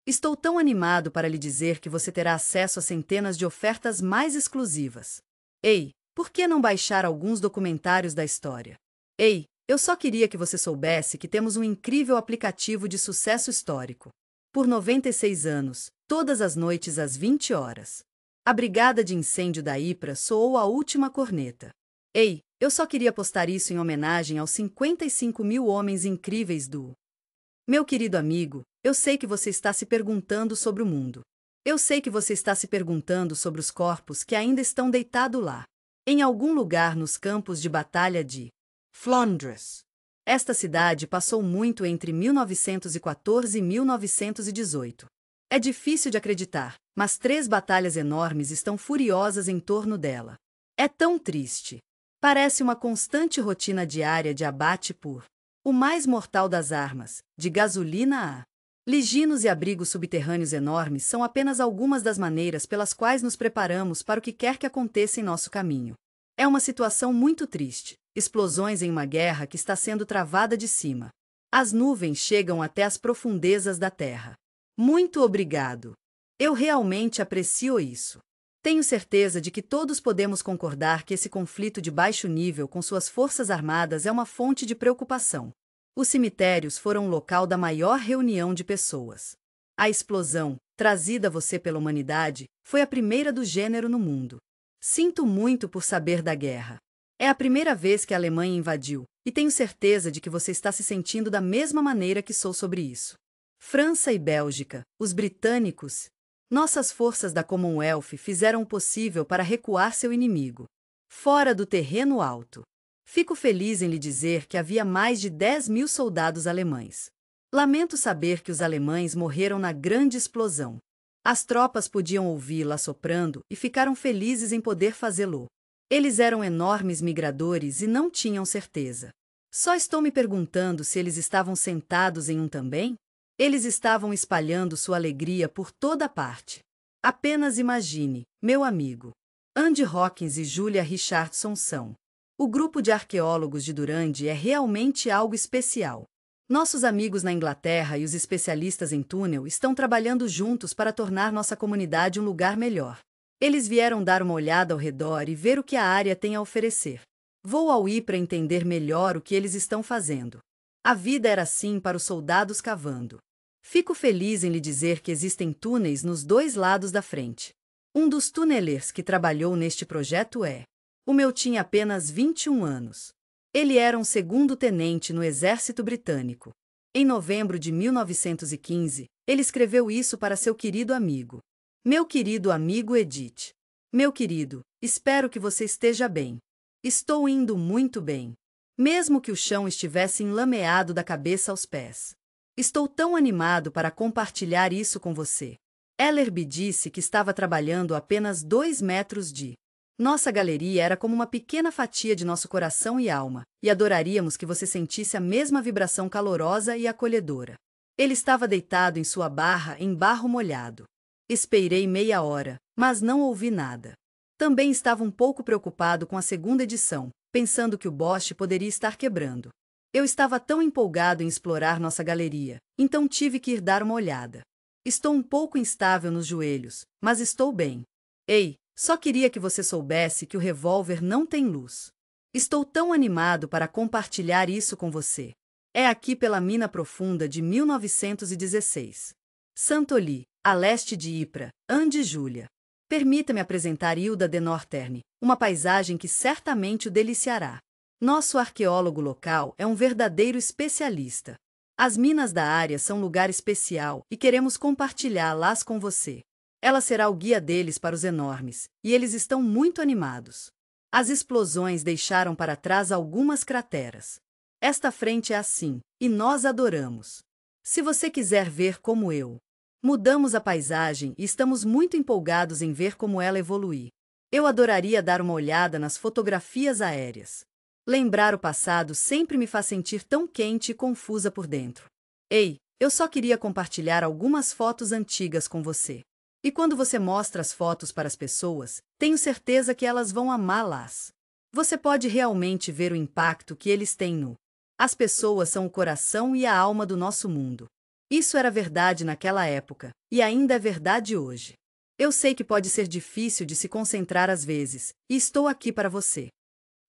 Estou tão animado para lhe dizer que você terá acesso a centenas de ofertas mais exclusivas. Ei, por que não baixar alguns documentários da história? Ei, eu só queria que você soubesse que temos um incrível aplicativo de sucesso histórico. Por 96 anos, todas as noites às 20 horas. A brigada de incêndio da IPRA soou a última corneta. Ei, eu só queria postar isso em homenagem aos 55 mil homens incríveis do... Meu querido amigo, eu sei que você está se perguntando sobre o mundo. Eu sei que você está se perguntando sobre os corpos que ainda estão deitados lá, em algum lugar nos campos de batalha de Flandres. Esta cidade passou muito entre 1914 e 1918. É difícil de acreditar, mas 3 batalhas enormes estão furiosas em torno dela. É tão triste. Parece uma constante rotina diária de abate por o mais mortal das armas, de gasolina a liginos e abrigos subterrâneos enormes são apenas algumas das maneiras pelas quais nos preparamos para o que quer que aconteça em nosso caminho. É uma situação muito triste, explosões em uma guerra que está sendo travada de cima. As nuvens chegam até as profundezas da terra. Muito obrigado. Eu realmente aprecio isso. Tenho certeza de que todos podemos concordar que esse conflito de baixo nível com suas forças armadas é uma fonte de preocupação. Os cemitérios foram o local da maior reunião de pessoas. A explosão, trazida a você pela humanidade, foi a primeira do gênero no mundo. Sinto muito por saber da guerra. É a primeira vez que a Alemanha invadiu, e tenho certeza de que você está se sentindo da mesma maneira que sou sobre isso. França e Bélgica, os britânicos... Nossas forças da Commonwealth fizeram o possível para recuar seu inimigo. Fora do terreno alto. Fico feliz em lhe dizer que havia mais de 10 mil soldados alemães. Lamento saber que os alemães morreram na grande explosão. As tropas podiam ouvi-la soprando e ficaram felizes em poder fazê-lo. Eles eram enormes migradores e não tinham certeza. Só estou me perguntando se eles estavam sentados em um também? Eles estavam espalhando sua alegria por toda parte. Apenas imagine, meu amigo. Andy Hawkins e Julia Richardson são. O grupo de arqueólogos de Durande é realmente algo especial. Nossos amigos na Inglaterra e os especialistas em túnel estão trabalhando juntos para tornar nossa comunidade um lugar melhor. Eles vieram dar uma olhada ao redor e ver o que a área tem a oferecer. Vou ao IPRA entender melhor o que eles estão fazendo. A vida era assim para os soldados cavando. Fico feliz em lhe dizer que existem túneis nos 2 lados da frente. Um dos tunelers que trabalhou neste projeto é... O meu tinha apenas 21 anos. Ele era um segundo-tenente no exército britânico. Em novembro de 1915, ele escreveu isso para seu querido amigo. Meu querido amigo Edith. Meu querido, espero que você esteja bem. Estou indo muito bem. Mesmo que o chão estivesse enlameado da cabeça aos pés. Estou tão animado para compartilhar isso com você. Ellerby disse que estava trabalhando a apenas 2 metros de... Nossa galeria era como uma pequena fatia de nosso coração e alma, e adoraríamos que você sentisse a mesma vibração calorosa e acolhedora. Ele estava deitado em sua barra em barro molhado. Esperei meia hora, mas não ouvi nada. Também estava um pouco preocupado com a segunda edição, pensando que o Bosch poderia estar quebrando. Eu estava tão empolgado em explorar nossa galeria, então tive que ir dar uma olhada. Estou um pouco instável nos joelhos, mas estou bem. Ei, só queria que você soubesse que o revólver não tem luz. Estou tão animado para compartilhar isso com você. É aqui pela mina profunda de 1916. Santoli, a leste de Ypres, Andy e Julia. Permita-me apresentar Hilda de Norterne, uma paisagem que certamente o deliciará. Nosso arqueólogo local é um verdadeiro especialista. As minas da área são um lugar especial e queremos compartilhá-las com você. Ela será o guia deles para os enormes, e eles estão muito animados. As explosões deixaram para trás algumas crateras. Esta frente é assim, e nós adoramos. Se você quiser ver como eu, mudamos a paisagem e estamos muito empolgados em ver como ela evoluir. Eu adoraria dar uma olhada nas fotografias aéreas. Lembrar o passado sempre me faz sentir tão quente e confusa por dentro. Ei, eu só queria compartilhar algumas fotos antigas com você. E quando você mostra as fotos para as pessoas, tenho certeza que elas vão amá-las. Você pode realmente ver o impacto que eles têm no... As pessoas são o coração e a alma do nosso mundo. Isso era verdade naquela época, e ainda é verdade hoje. Eu sei que pode ser difícil de se concentrar às vezes, e estou aqui para você.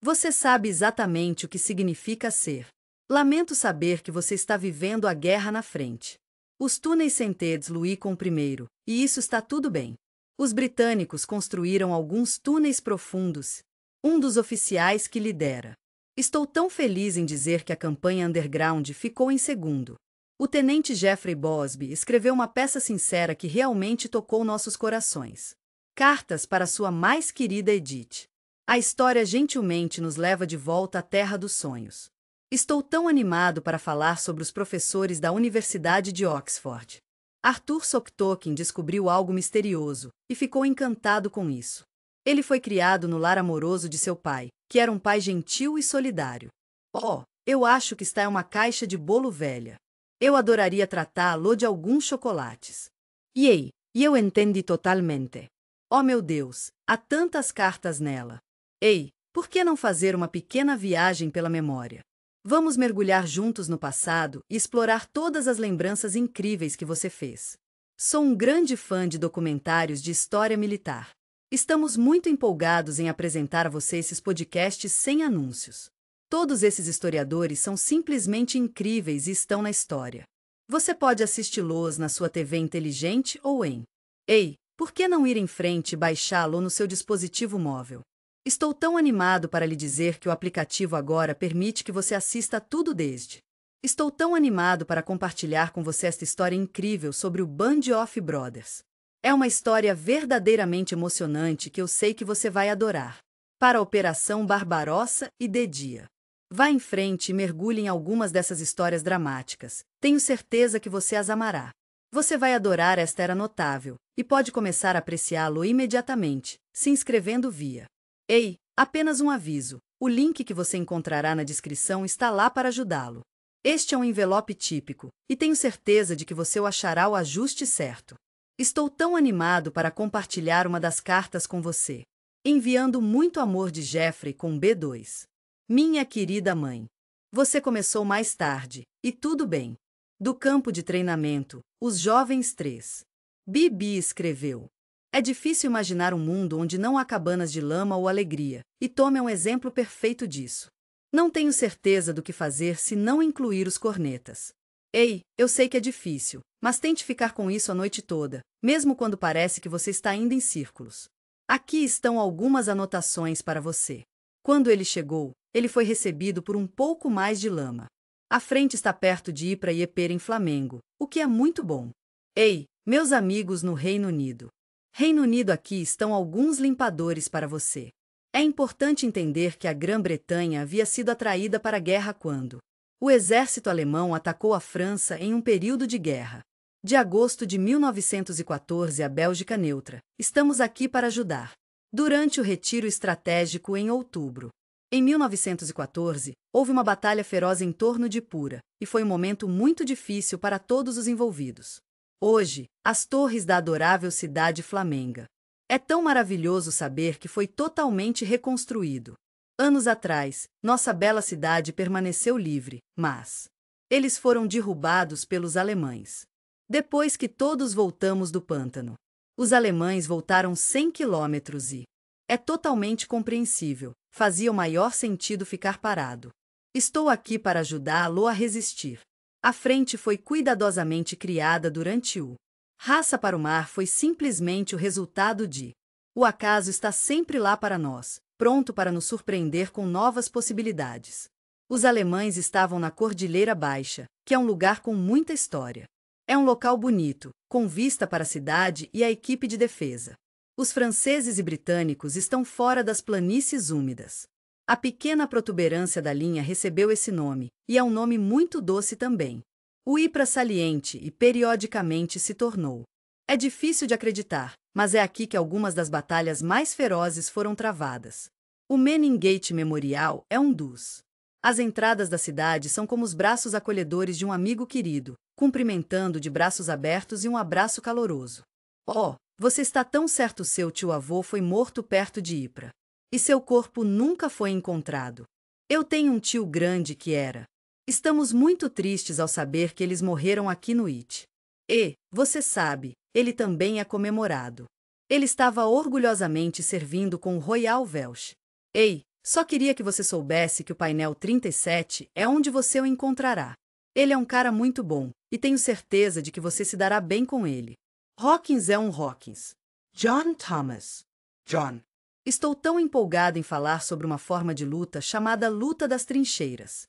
Você sabe exatamente o que significa ser. Lamento saber que você está vivendo a guerra na frente. Os túneis Saint-Ed's Louis com I, e isso está tudo bem. Os britânicos construíram alguns túneis profundos. Um dos oficiais que lidera. Estou tão feliz em dizer que a campanha underground ficou em segundo. O tenente Jeffrey Bosby escreveu uma peça sincera que realmente tocou nossos corações. Cartas para sua mais querida Edith. A história gentilmente nos leva de volta à terra dos sonhos. Estou tão animado para falar sobre os professores da Universidade de Oxford. Arthur Soptokin descobriu algo misterioso e ficou encantado com isso. Ele foi criado no lar amoroso de seu pai, que era um pai gentil e solidário. Oh, eu acho que está em uma caixa de bolo velha. Eu adoraria tratá-lo de alguns chocolates. E eu entendi totalmente. Oh meu Deus, há tantas cartas nela. Ei, por que não fazer uma pequena viagem pela memória? Vamos mergulhar juntos no passado e explorar todas as lembranças incríveis que você fez. Sou um grande fã de documentários de história militar. Estamos muito empolgados em apresentar a você esses podcasts sem anúncios. Todos esses historiadores são simplesmente incríveis e estão na história. Você pode assisti-los na sua TV inteligente ou em. Ei, por que não ir em frente e baixá-lo no seu dispositivo móvel? Estou tão animado para lhe dizer que o aplicativo agora permite que você assista a tudo desde. Estou tão animado para compartilhar com você esta história incrível sobre o Band of Brothers. É uma história verdadeiramente emocionante que eu sei que você vai adorar. Para a Operação Barbarossa e de dia. Vá em frente e mergulhe em algumas dessas histórias dramáticas. Tenho certeza que você as amará. Você vai adorar esta era notável, e pode começar a apreciá-lo imediatamente, se inscrevendo via. Ei, apenas um aviso, o link que você encontrará na descrição está lá para ajudá-lo. Este é um envelope típico, e tenho certeza de que você o achará o ajuste certo. Estou tão animado para compartilhar uma das cartas com você. Enviando muito amor de Jeffrey com B2. Minha querida mãe. Você começou mais tarde, e tudo bem. Do campo de treinamento, os jovens 3. Bibi escreveu. É difícil imaginar um mundo onde não há cabanas de lama ou alegria, e Tom é um exemplo perfeito disso. Não tenho certeza do que fazer se não incluir os cornetas. Ei, eu sei que é difícil, mas tente ficar com isso a noite toda, mesmo quando parece que você está indo em círculos. Aqui estão algumas anotações para você. Quando ele chegou, ele foi recebido por um pouco mais de lama. A frente está perto de Ypres e Ypres em Flamengo, o que é muito bom. Ei, meus amigos no Reino Unido. Reino Unido, aqui estão alguns limpadores para você. É importante entender que a Grã-Bretanha havia sido atraída para a guerra quando o exército alemão atacou a França em um período de guerra. De agosto de 1914 a Bélgica neutra, estamos aqui para ajudar. Durante o retiro estratégico em outubro. Em 1914, houve uma batalha feroz em torno de Pura, e foi um momento muito difícil para todos os envolvidos. Hoje, as torres da adorável cidade flamenga. É tão maravilhoso saber que foi totalmente reconstruído. Anos atrás, nossa bela cidade permaneceu livre, mas eles foram derrubados pelos alemães. Depois que todos voltamos do pântano, os alemães voltaram 100 quilômetros e é totalmente compreensível, fazia o maior sentido ficar parado. Estou aqui para ajudá-lo a resistir. A frente foi cuidadosamente criada durante o Raça para o Mar foi simplesmente o resultado de o acaso está sempre lá para nós, pronto para nos surpreender com novas possibilidades. Os alemães estavam na Cordilheira Baixa, que é um lugar com muita história. É um local bonito, com vista para a cidade e a equipe de defesa. Os franceses e britânicos estão fora das planícies úmidas. A pequena protuberância da linha recebeu esse nome, e é um nome muito doce também. O Ypres saliente e periodicamente se tornou. É difícil de acreditar, mas é aqui que algumas das batalhas mais ferozes foram travadas. O Menin Gate Memorial é um dos. As entradas da cidade são como os braços acolhedores de um amigo querido, cumprimentando de braços abertos e um abraço caloroso. Oh, você está tão certo, seu tio-avô foi morto perto de Ypres. E seu corpo nunca foi encontrado. Eu tenho um tio grande que era. Estamos muito tristes ao saber que eles morreram aqui no IT. E, você sabe, ele também é comemorado. Ele estava orgulhosamente servindo com o Royal Welsh. Ei, só queria que você soubesse que o painel 37 é onde você o encontrará. Ele é um cara muito bom, e tenho certeza de que você se dará bem com ele. Hawkins é um Hawkins. John Thomas. John. Estou tão empolgado em falar sobre uma forma de luta chamada Luta das Trincheiras.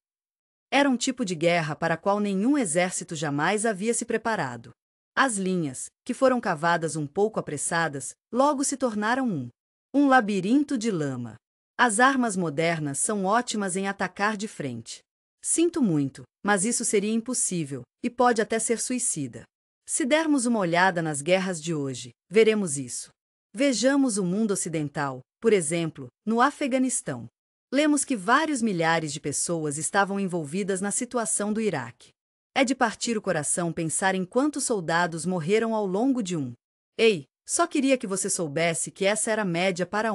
Era um tipo de guerra para a qual nenhum exército jamais havia se preparado. As linhas, que foram cavadas um pouco apressadas, logo se tornaram um labirinto de lama. As armas modernas são ótimas em atacar de frente. Sinto muito, mas isso seria impossível, e pode até ser suicida. Se dermos uma olhada nas guerras de hoje, veremos isso. Vejamos o mundo ocidental, por exemplo, no Afeganistão. Lemos que vários milhares de pessoas estavam envolvidas na situação do Iraque. É de partir o coração pensar em quantos soldados morreram ao longo de Ei, só queria que você soubesse que essa era a média para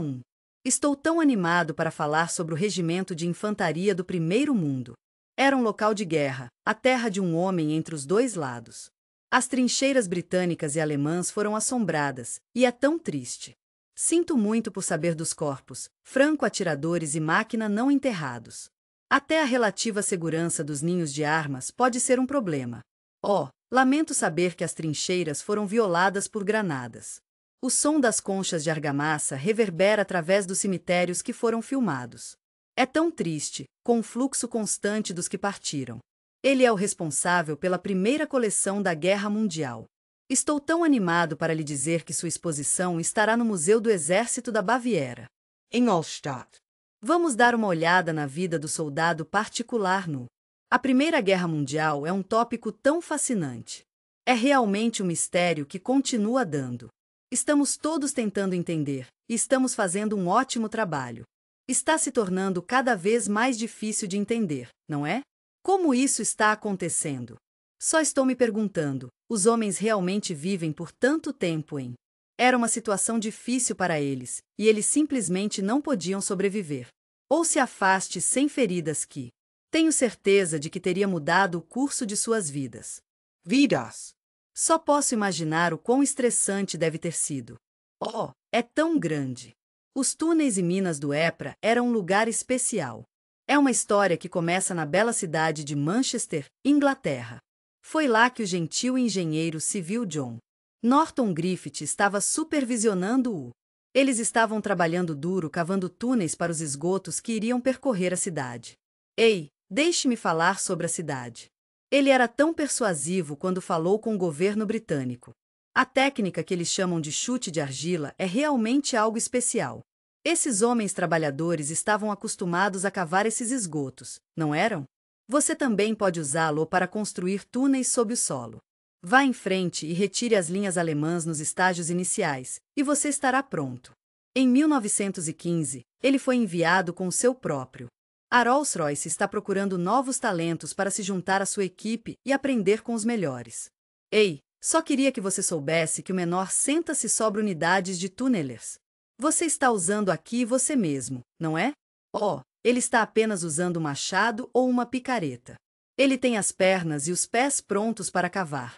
Estou tão animado para falar sobre o regimento de infantaria do Primeiro Mundo. Era um local de guerra, a terra de um homem entre os dois lados. As trincheiras britânicas e alemãs foram assombradas, e é tão triste. Sinto muito por saber dos corpos, franco-atiradores e máquina não enterrados. Até a relativa segurança dos ninhos de armas pode ser um problema. Lamento saber que as trincheiras foram violadas por granadas. O som das conchas de argamassa reverbera através dos cemitérios que foram filmados. É tão triste, com o fluxo constante dos que partiram. Ele é o responsável pela primeira coleção da Guerra Mundial. Estou tão animado para lhe dizer que sua exposição estará no Museu do Exército da Baviera. Ingolstadt. Vamos dar uma olhada na vida do soldado particular no. A Primeira Guerra Mundial é um tópico tão fascinante. É realmente um mistério que continua dando. Estamos todos tentando entender, e estamos fazendo um ótimo trabalho. Está se tornando cada vez mais difícil de entender, não é? Como isso está acontecendo? Só estou me perguntando, os homens realmente vivem por tanto tempo em. Era uma situação difícil para eles, e eles simplesmente não podiam sobreviver. Ou se afaste sem feridas que. Tenho certeza de que teria mudado o curso de suas vidas. Vidas. Só posso imaginar o quão estressante deve ter sido. É tão grande. Os túneis e minas do EPRA eram um lugar especial. É uma história que começa na bela cidade de Manchester, Inglaterra. Foi lá que o gentil engenheiro civil John Norton Griffith estava supervisionando Eles estavam trabalhando duro cavando túneis para os esgotos que iriam percorrer a cidade. Ei, deixe-me falar sobre a cidade. Ele era tão persuasivo quando falou com o governo britânico. A técnica que eles chamam de chute de argila é realmente algo especial. Esses homens trabalhadores estavam acostumados a cavar esses esgotos, não eram? Você também pode usá-lo para construir túneis sob o solo. Vá em frente e retire as linhas alemãs nos estágios iniciais, e você estará pronto. Em 1915, ele foi enviado com o seu próprio. A Rolls-Royce está procurando novos talentos para se juntar à sua equipe e aprender com os melhores. Ei, só queria que você soubesse que o menor senta-se sobre unidades de tunnelers. Você está usando aqui você mesmo, não é? Ele está apenas usando um machado ou uma picareta. Ele tem as pernas e os pés prontos para cavar.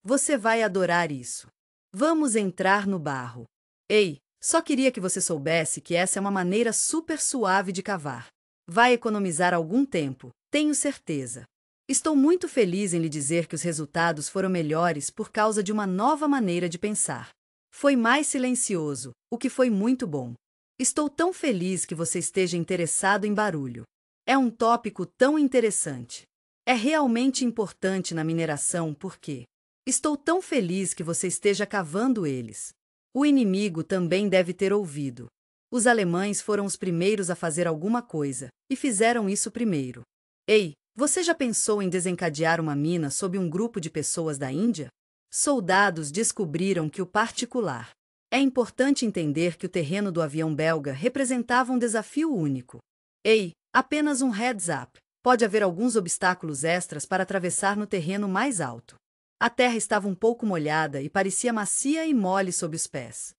Você vai adorar isso. Vamos entrar no barro. Ei, só queria que você soubesse que essa é uma maneira super suave de cavar. Vai economizar algum tempo, tenho certeza. Estou muito feliz em lhe dizer que os resultados foram melhores por causa de uma nova maneira de pensar. Foi mais silencioso, o que foi muito bom. Estou tão feliz que você esteja interessado em barulho. É um tópico tão interessante. É realmente importante na mineração porque estou tão feliz que você esteja cavando eles. O inimigo também deve ter ouvido. Os alemães foram os primeiros a fazer alguma coisa, e fizeram isso primeiro. Ei, você já pensou em desencadear uma mina sob um grupo de pessoas da Índia? Soldados descobriram que o particular. É importante entender que o terreno do avião belga representava um desafio único. Ei, apenas um heads-up. Pode haver alguns obstáculos extras para atravessar no terreno mais alto. A terra estava um pouco molhada e parecia macia e mole sob os pés.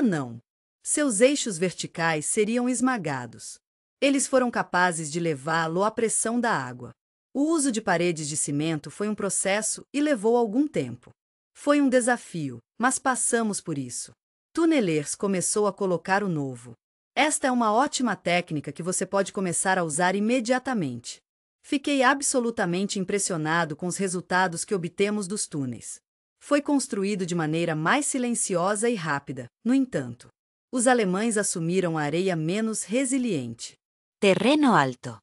Não! Seus eixos verticais seriam esmagados. Eles foram capazes de levá-lo à pressão da água. O uso de paredes de cimento foi um processo e levou algum tempo. Foi um desafio, mas passamos por isso. Tunelers começou a colocar o novo. Esta é uma ótima técnica que você pode começar a usar imediatamente. Fiquei absolutamente impressionado com os resultados que obtemos dos túneis. Foi construído de maneira mais silenciosa e rápida, no entanto. Os alemães assumiram a areia menos resiliente. Terreno alto.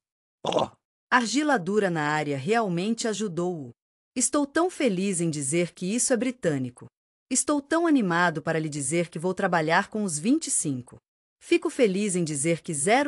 Oh, Argila dura na área realmente ajudou-o. Estou tão feliz em dizer que isso é britânico. Estou tão animado para lhe dizer que vou trabalhar com os 25. Fico feliz em dizer que 000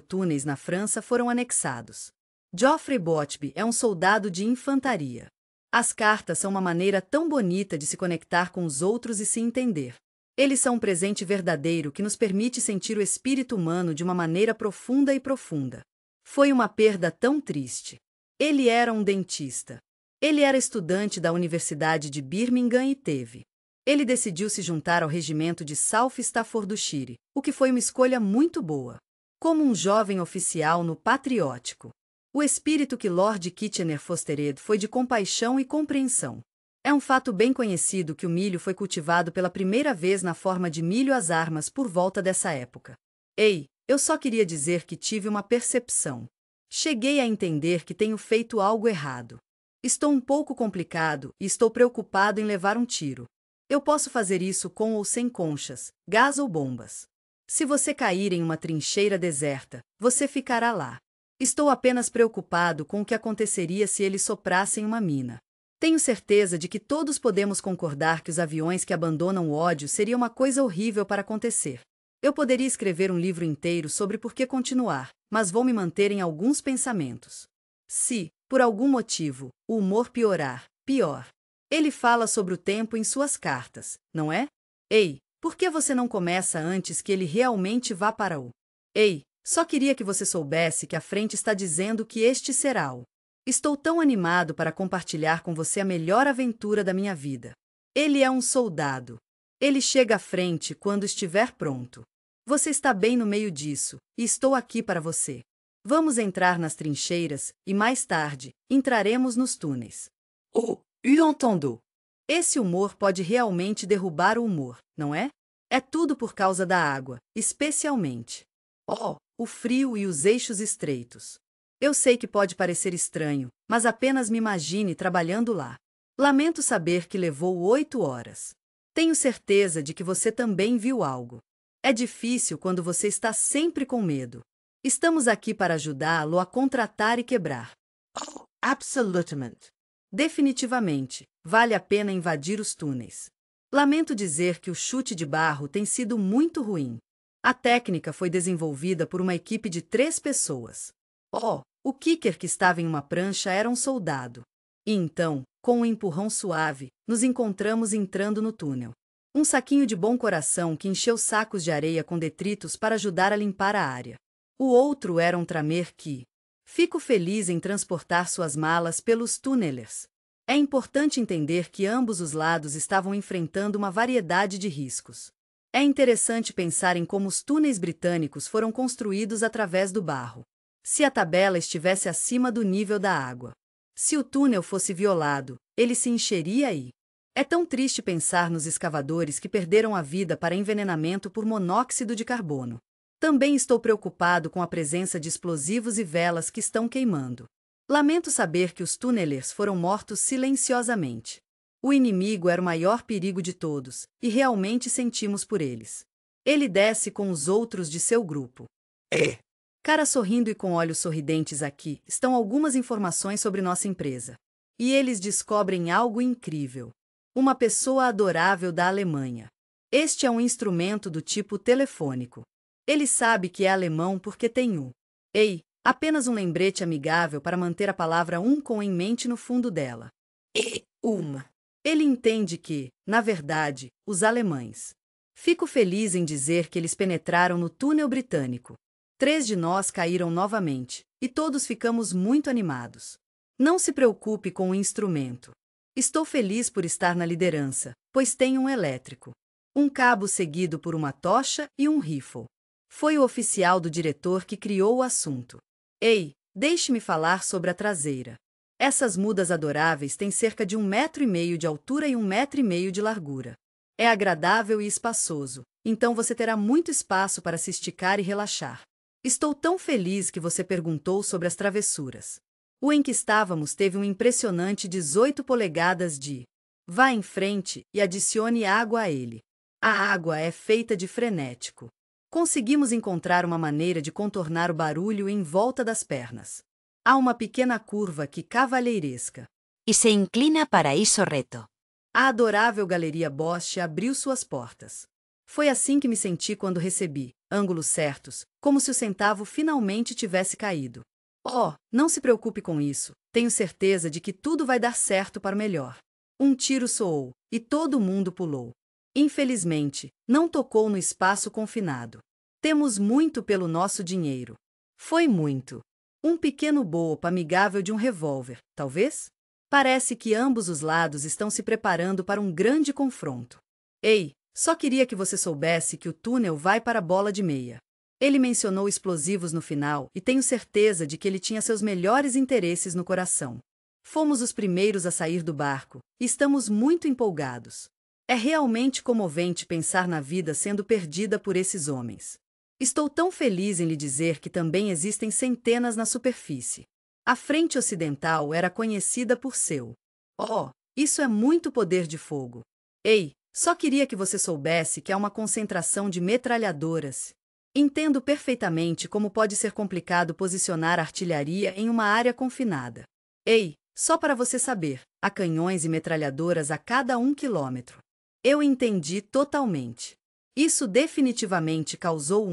túneis na França foram anexados. Geoffrey Botby é um soldado de infantaria. As cartas são uma maneira tão bonita de se conectar com os outros e se entender. Eles são um presente verdadeiro que nos permite sentir o espírito humano de uma maneira profunda e profunda. Foi uma perda tão triste. Ele era um dentista. Ele era estudante da Universidade de Birmingham e teve. Ele decidiu se juntar ao regimento de South Staffordshire, o que foi uma escolha muito boa. Como um jovem oficial no Patriótico. O espírito que Lord Kitchener fostered foi de compaixão e compreensão. É um fato bem conhecido que o milho foi cultivado pela primeira vez na forma de milho às armas por volta dessa época. Ei, eu só queria dizer que tive uma percepção. Cheguei a entender que tenho feito algo errado. Estou um pouco complicado e estou preocupado em levar um tiro. Eu posso fazer isso com ou sem conchas, gás ou bombas. Se você cair em uma trincheira deserta, você ficará lá. Estou apenas preocupado com o que aconteceria se eles soprassem uma mina. Tenho certeza de que todos podemos concordar que os aviões que abandonam o ódio seria uma coisa horrível para acontecer. Eu poderia escrever um livro inteiro sobre por que continuar, mas vou me manter em alguns pensamentos. Se, por algum motivo, o humor piorar, pior. Ele fala sobre o tempo em suas cartas, não é? Ei, por que você não começa antes que ele realmente vá para o... Ei, só queria que você soubesse que a frente está dizendo que este será o... Estou tão animado para compartilhar com você a melhor aventura da minha vida. Ele é um soldado. Ele chega à frente quando estiver pronto. Você está bem no meio disso, e estou aqui para você. Vamos entrar nas trincheiras, e mais tarde, entraremos nos túneis. oh, entendo. Esse humor pode realmente derrubar o humor, não é? É tudo por causa da água, especialmente. Oh, O frio e os eixos estreitos. Eu sei que pode parecer estranho, mas apenas me imagine trabalhando lá. Lamento saber que levou 8 horas. Tenho certeza de que você também viu algo. É difícil quando você está sempre com medo. Estamos aqui para ajudá-lo a contratar e quebrar. oh, absolutamente. Definitivamente, vale a pena invadir os túneis. Lamento dizer que o chute de barro tem sido muito ruim. A técnica foi desenvolvida por uma equipe de 3 pessoas. Oh, O kicker que estava em uma prancha era um soldado. E então, com um empurrão suave, nos encontramos entrando no túnel. Um saquinho de bom coração que encheu sacos de areia com detritos para ajudar a limpar a área. O outro era um tramer que... Fico feliz em transportar suas malas pelos túneles. É importante entender que ambos os lados estavam enfrentando uma variedade de riscos. É interessante pensar em como os túneis britânicos foram construídos através do barro. Se a tabela estivesse acima do nível da água. Se o túnel fosse violado, ele se encheria aí. É tão triste pensar nos escavadores que perderam a vida para envenenamento por monóxido de carbono. Também estou preocupado com a presença de explosivos e velas que estão queimando. Lamento saber que os túnelers foram mortos silenciosamente. O inimigo era o maior perigo de todos, e realmente sentimos por eles. Ele desce com os outros de seu grupo. É. Cara sorrindo e com olhos sorridentes aqui estão algumas informações sobre nossa empresa. E eles descobrem algo incrível. Uma pessoa adorável da Alemanha. Este é um instrumento do tipo telefônico. Ele sabe que é alemão porque tem o. Ei, apenas um lembrete amigável para manter a palavra com em mente no fundo dela. É uma. Ele entende que, na verdade, os alemães. Fico feliz em dizer que eles penetraram no túnel britânico. 3 de nós caíram novamente, e todos ficamos muito animados. Não se preocupe com o instrumento. Estou feliz por estar na liderança, pois tenho um elétrico. Um cabo seguido por uma tocha e um rifle. Foi o oficial do diretor que criou o assunto. Ei, Deixe-me falar sobre a traseira. Essas mudas adoráveis têm cerca de 1,5 metro de altura e 1,5 metro de largura. É agradável e espaçoso, então você terá muito espaço para se esticar e relaxar. Estou tão feliz que você perguntou sobre as travessuras. O em que estávamos teve um impressionante 18 polegadas de. Vá em frente e adicione água a ele. A água é feita de frenético. Conseguimos encontrar uma maneira de contornar o barulho em volta das pernas. Há uma pequena curva que cavalheiresca. Y se inclina paraíso reto. A adorável Galeria Bosch abriu suas portas. Foi assim que me senti quando recebi, ângulos certos, como se o centavo finalmente tivesse caído. Oh, não se preocupe com isso, tenho certeza de que tudo vai dar certo para o melhor. Um tiro soou, e todo mundo pulou. Infelizmente, não tocou no espaço confinado. Temos muito pelo nosso dinheiro. Foi muito. Um pequeno golpe amigável de um revólver, talvez? Parece que ambos os lados estão se preparando para um grande confronto. Ei, só queria que você soubesse que o túnel vai para a bola de meia. Ele mencionou explosivos no final e tenho certeza de que ele tinha seus melhores interesses no coração. Fomos os primeiros a sair do barco, e estamos muito empolgados. É realmente comovente pensar na vida sendo perdida por esses homens. Estou tão feliz em lhe dizer que também existem centenas na superfície. A frente ocidental era conhecida por seu. Oh, isso é muito poder de fogo. Ei, só queria que você soubesse que há uma concentração de metralhadoras. Entendo perfeitamente como pode ser complicado posicionar artilharia em uma área confinada. Ei, só para você saber, há canhões e metralhadoras a cada 1 quilômetro. Eu entendi totalmente. Isso definitivamente causou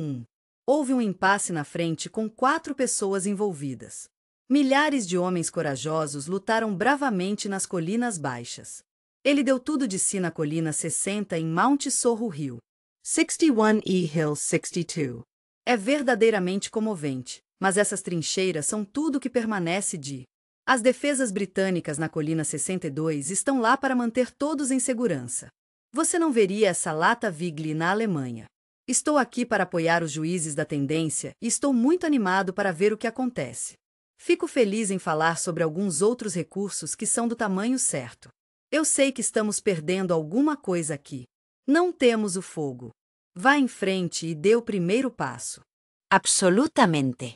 Houve um impasse na frente com 4 pessoas envolvidas. Milhares de homens corajosos lutaram bravamente nas colinas baixas. Ele deu tudo de si na colina 60 em Mount Sorro Hill. 61 E Hill 62. É verdadeiramente comovente, mas essas trincheiras são tudo que permanece de. As defesas britânicas na colina 62 estão lá para manter todos em segurança. Você não veria essa lata Vigle na Alemanha. Estou aqui para apoiar os juízes da tendência e estou muito animado para ver o que acontece. Fico feliz em falar sobre alguns outros recursos que são do tamanho certo. Eu sei que estamos perdendo alguma coisa aqui. Não temos o fogo. Vá em frente e dê o primeiro passo. Absolutamente.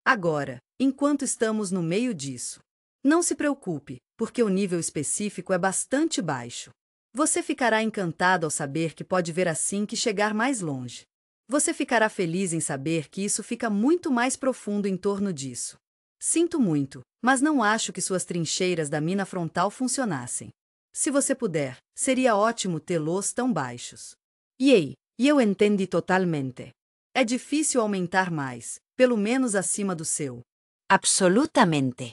Agora, enquanto estamos no meio disso. Não se preocupe, porque o nível específico é bastante baixo. Você ficará encantado ao saber que pode ver assim que chegar mais longe. Você ficará feliz em saber que isso fica muito mais profundo em torno disso. Sinto muito, mas não acho que suas trincheiras da mina frontal funcionassem. Se você puder, seria ótimo tê-los tão baixos. E eu entendi totalmente. É difícil aumentar mais, pelo menos acima do seu. Absolutamente.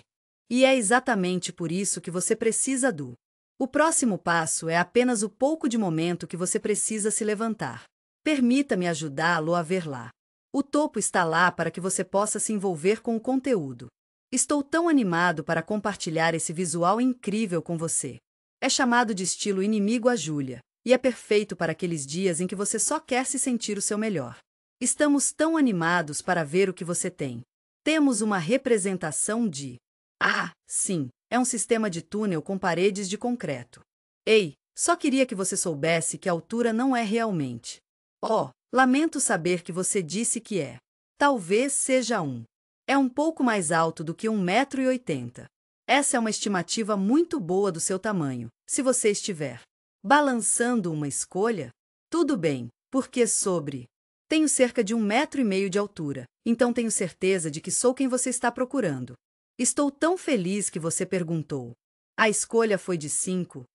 E é exatamente por isso que você precisa do. O próximo passo é apenas o pouco de momento que você precisa se levantar. Permita-me ajudá-lo a ver lá. O topo está lá para que você possa se envolver com o conteúdo. Estou tão animado para compartilhar esse visual incrível com você. É chamado de estilo inimigo a Júlia, e é perfeito para aqueles dias em que você só quer se sentir o seu melhor. Estamos tão animados para ver o que você tem. Temos uma representação de. Sim, é um sistema de túnel com paredes de concreto. Ei, só queria que você soubesse que a altura não é realmente. Oh, lamento saber que você disse que é. Talvez seja É um pouco mais alto do que 1,80 m. Essa é uma estimativa muito boa do seu tamanho, se você estiver balançando uma escolha. Tudo bem, porque sobre. Tenho cerca de 1,5 m de altura, então tenho certeza de que sou quem você está procurando. Estou tão feliz que você perguntou. A escolha foi de 5,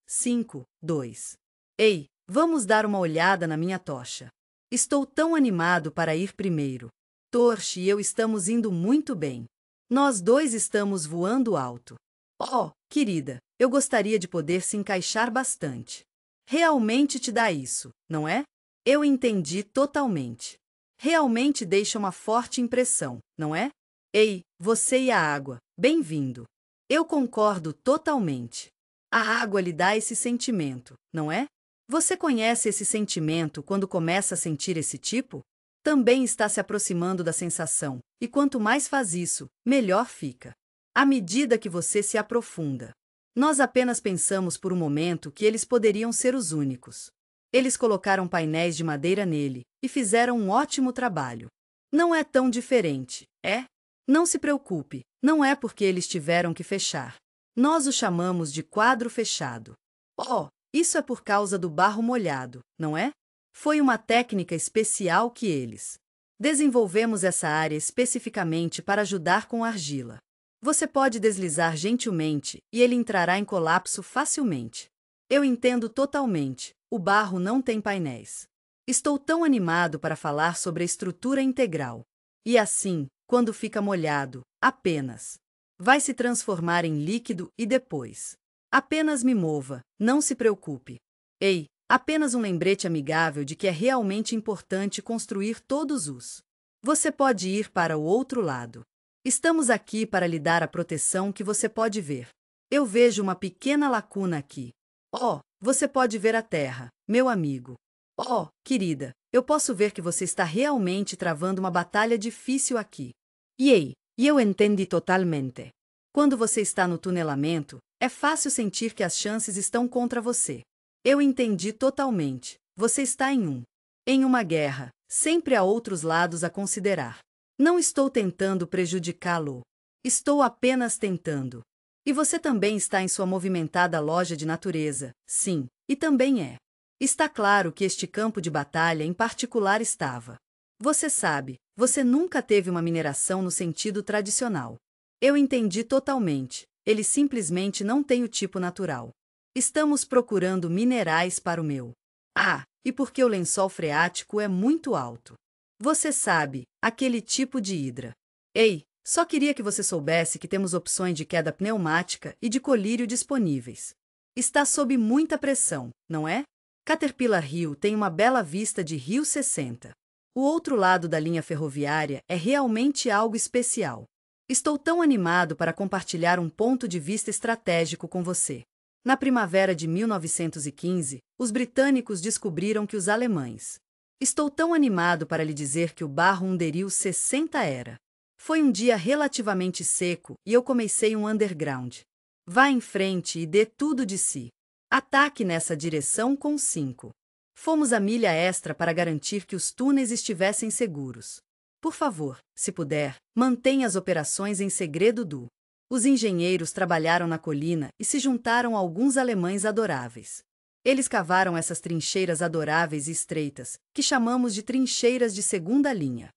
2. Ei, vamos dar uma olhada na minha tocha. Estou tão animado para ir primeiro. Torch e eu estamos indo muito bem. Nós dois estamos voando alto. Oh, querida, eu gostaria de poder se encaixar bastante. Realmente te dá isso, não é? Eu entendi totalmente. Realmente deixa uma forte impressão, não é? Ei, você e a água, bem-vindo. Eu concordo totalmente. A água lhe dá esse sentimento, não é? Você conhece esse sentimento quando começa a sentir esse tipo? Também está se aproximando da sensação, e quanto mais faz isso, melhor fica. À medida que você se aprofunda, nós apenas pensamos por um momento que eles poderiam ser os únicos. Eles colocaram painéis de madeira nele e fizeram um ótimo trabalho. Não é tão diferente, é? Não se preocupe, não é porque eles tiveram que fechar. Nós o chamamos de quadro fechado. Oh, isso é por causa do barro molhado, não é? Foi uma técnica especial que eles desenvolvemos essa área especificamente para ajudar com a argila. Você pode deslizar gentilmente e ele entrará em colapso facilmente. Eu entendo totalmente, o barro não tem painéis. Estou tão animado para falar sobre a estrutura integral. E assim, quando fica molhado, apenas vai se transformar em líquido e depois. Apenas me mova, não se preocupe. Ei, apenas um lembrete amigável de que é realmente importante construir todos os. Você pode ir para o outro lado. Estamos aqui para lhe dar a proteção que você pode ver. Eu vejo uma pequena lacuna aqui. Oh, você pode ver a terra, meu amigo. Oh, querida, eu posso ver que você está realmente travando uma batalha difícil aqui. E eu entendi totalmente. Quando você está no tunelamento, é fácil sentir que as chances estão contra você. Eu entendi totalmente. Você está em uma guerra. Sempre há outros lados a considerar. Não estou tentando prejudicá-lo. Estou apenas tentando. E você também está em sua movimentada loja de natureza, sim, e também é. Está claro que este campo de batalha em particular estava. Você sabe, você nunca teve uma mineração no sentido tradicional. Eu entendi totalmente. Ele simplesmente não tem o tipo natural. Estamos procurando minerais para o meu. Ah, e porque o lençol freático é muito alto. Você sabe, aquele tipo de hidra. Ei, só queria que você soubesse que temos opções de queda pneumática e de colírio disponíveis. Está sob muita pressão, não é? Caterpillar Hill tem uma bela vista de Rio 60. O outro lado da linha ferroviária é realmente algo especial. Estou tão animado para compartilhar um ponto de vista estratégico com você. Na primavera de 1915, os britânicos descobriram que os alemães. Estou tão animado para lhe dizer que o barro Underhill 60 era. Foi um dia relativamente seco e eu comecei um underground. Vá em frente e dê tudo de si. Ataque nessa direção com 5. Fomos a milha extra para garantir que os túneis estivessem seguros. Por favor, se puder, mantenha as operações em segredo do. Os engenheiros trabalharam na colina e se juntaram a alguns alemães adoráveis. Eles cavaram essas trincheiras adoráveis e estreitas, que chamamos de trincheiras de segunda linha.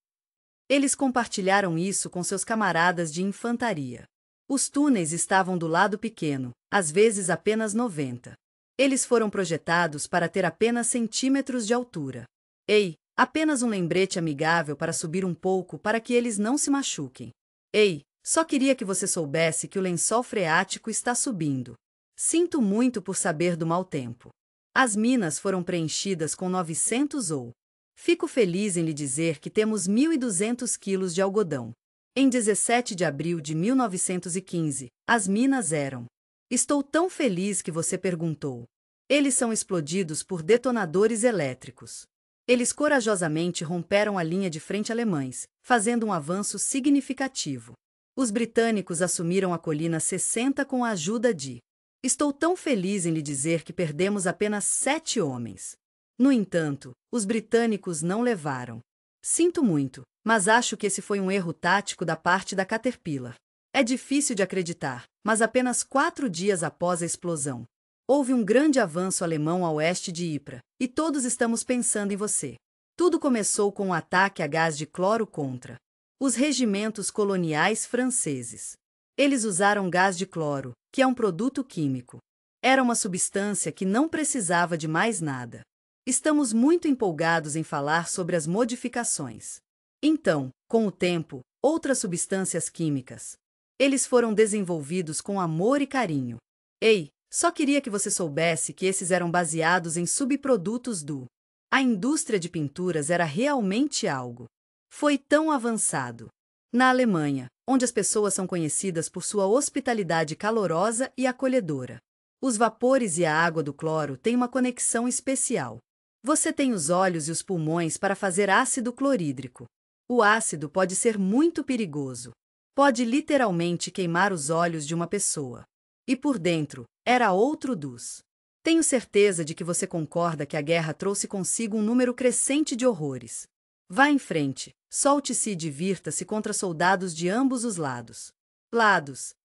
Eles compartilharam isso com seus camaradas de infantaria. Os túneis estavam do lado pequeno, às vezes apenas 90. Eles foram projetados para ter apenas centímetros de altura. Ei, apenas um lembrete amigável para subir um pouco para que eles não se machuquem. Ei, só queria que você soubesse que o lençol freático está subindo. Sinto muito por saber do mau tempo. As minas foram preenchidas com 900 ou. Fico feliz em lhe dizer que temos 1.200 quilos de algodão. Em 17 de abril de 1915, as minas eram. Estou tão feliz que você perguntou. Eles são explodidos por detonadores elétricos. Eles corajosamente romperam a linha de frente alemães, fazendo um avanço significativo. Os britânicos assumiram a colina 60 com a ajuda de. Estou tão feliz em lhe dizer que perdemos apenas 7 homens. No entanto, os britânicos não levaram. Sinto muito, mas acho que esse foi um erro tático da parte da Caterpillar. É difícil de acreditar, mas apenas 4 dias após a explosão, houve um grande avanço alemão a oeste de Ypres, e todos estamos pensando em você. Tudo começou com um ataque a gás de cloro contra os regimentos coloniais franceses. Eles usaram gás de cloro, que é um produto químico. Era uma substância que não precisava de mais nada. Estamos muito empolgados em falar sobre as modificações. Então, com o tempo, outras substâncias químicas. Eles foram desenvolvidos com amor e carinho. Ei, só queria que você soubesse que esses eram baseados em subprodutos do. A indústria de pinturas era realmente algo. Foi tão avançado. Na Alemanha, onde as pessoas são conhecidas por sua hospitalidade calorosa e acolhedora. Os vapores e a água do cloro têm uma conexão especial. Você tem os olhos e os pulmões para fazer ácido clorídrico. O ácido pode ser muito perigoso. Pode literalmente queimar os olhos de uma pessoa. E por dentro, era outro dos. Tenho certeza de que você concorda que a guerra trouxe consigo um número crescente de horrores. Vá em frente, solte-se e divirta-se contra soldados de ambos os lados.